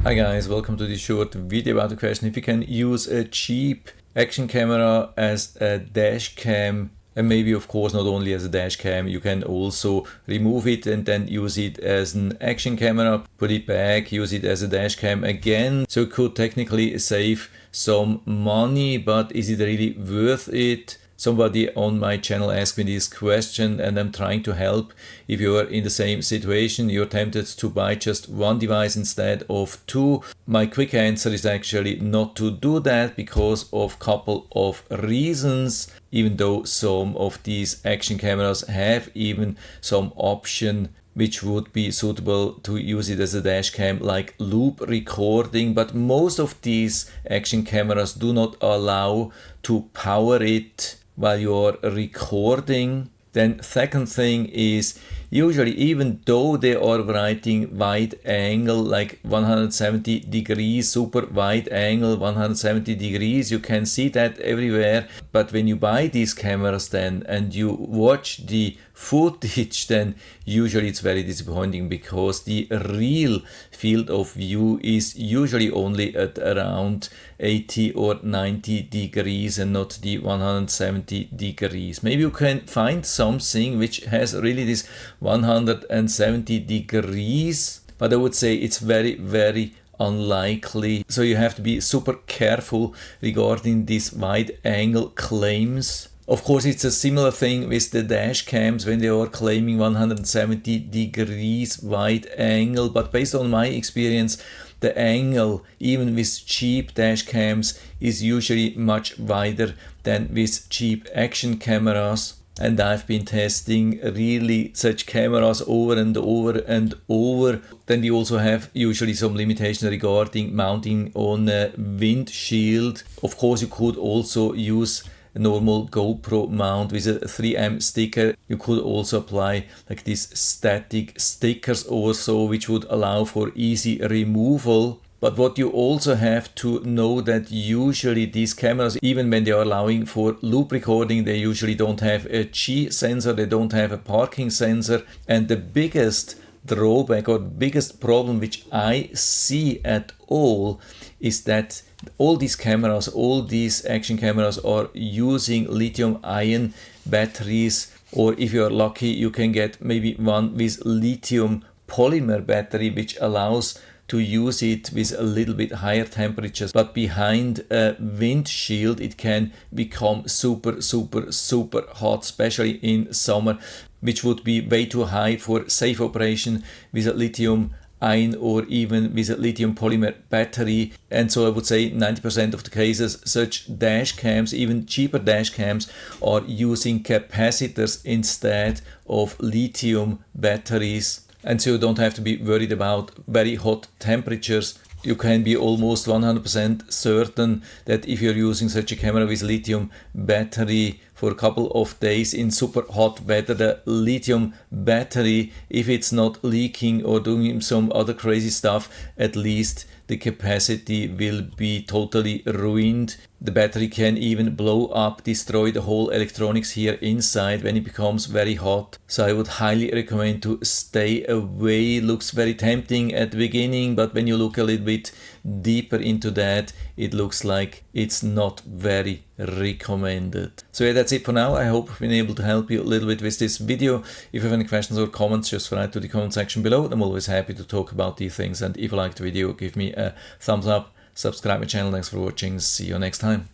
Hi guys, welcome to this short video about the question if you can use a cheap action camera as a dash cam, and maybe of course not only as a dash cam, you can also remove it and then use it as an action camera, put it back, use it as a dash cam again. So it could technically save some money, but is it really worth it? Somebody on my channel asked me this question and I'm trying to help. If you are in the same situation, you're tempted to buy just one device instead of two. My quick answer is actually not to do that because of a couple of reasons. Even though some of these action cameras have even some option which would be suitable to use it as a dash cam, like loop recording, but most of these action cameras do not allow to power it while you're recording. Then second thing is, usually even though they are writing wide angle, like 170 degrees, super wide angle, 170 degrees, you can see that everywhere. But when you buy these cameras then and you watch the footage, then usually it's very disappointing because the real field of view is usually only at around 80 or 90 degrees and not the 170 degrees. Maybe you can find something which has really this 170 degrees, but I would say it's very unlikely. So you have to be super careful regarding these wide angle claims. Of course, it's a similar thing with the dash cams when they are claiming 170 degrees wide angle, but based on my experience, the angle, even with cheap dash cams, is usually much wider than with cheap action cameras. And I've been testing really such cameras over and over and over. Then we also have usually some limitation regarding mounting on a windshield. Of course, you could also use a normal GoPro mount with a 3M sticker. You could also apply like these static stickers also, which would allow for easy removal. But what you also have to know that usually these cameras, even when they are allowing for loop recording, they usually don't have a G sensor, they don't have a parking sensor. And the biggest drawback or biggest problem which I see at all is that all these cameras, all these action cameras are using lithium-ion batteries, or if you are lucky you can get maybe one with lithium polymer battery which allows to use it with a little bit higher temperatures, but behind a windshield it can become super hot, especially in summer, which would be way too high for safe operation with a lithium ion or even with a lithium polymer battery. And so I would say 90% of the cases such dash cams, even cheaper dash cams, are using capacitors instead of lithium batteries. And so you don't have to be worried about very hot temperatures. You can be almost 100% certain that if you're using such a camera with lithium battery for a couple of days in super hot weather, the lithium battery, if it's not leaking or doing some other crazy stuff, at least the capacity will be totally ruined. The battery can even blow up, destroy the whole electronics here inside when it becomes very hot. So I would highly recommend to stay away. Looks very tempting at the beginning, but when you look a little bit deeper into that, it looks like it's not very recommended. So yeah, that's it for now. I hope I've been able to help you a little bit with this video. If you have any questions or comments, just write to the comment section below. I'm always happy to talk about these things, and if you liked the video, give me a thumbs up, subscribe my channel. Thanks for watching. See you next time.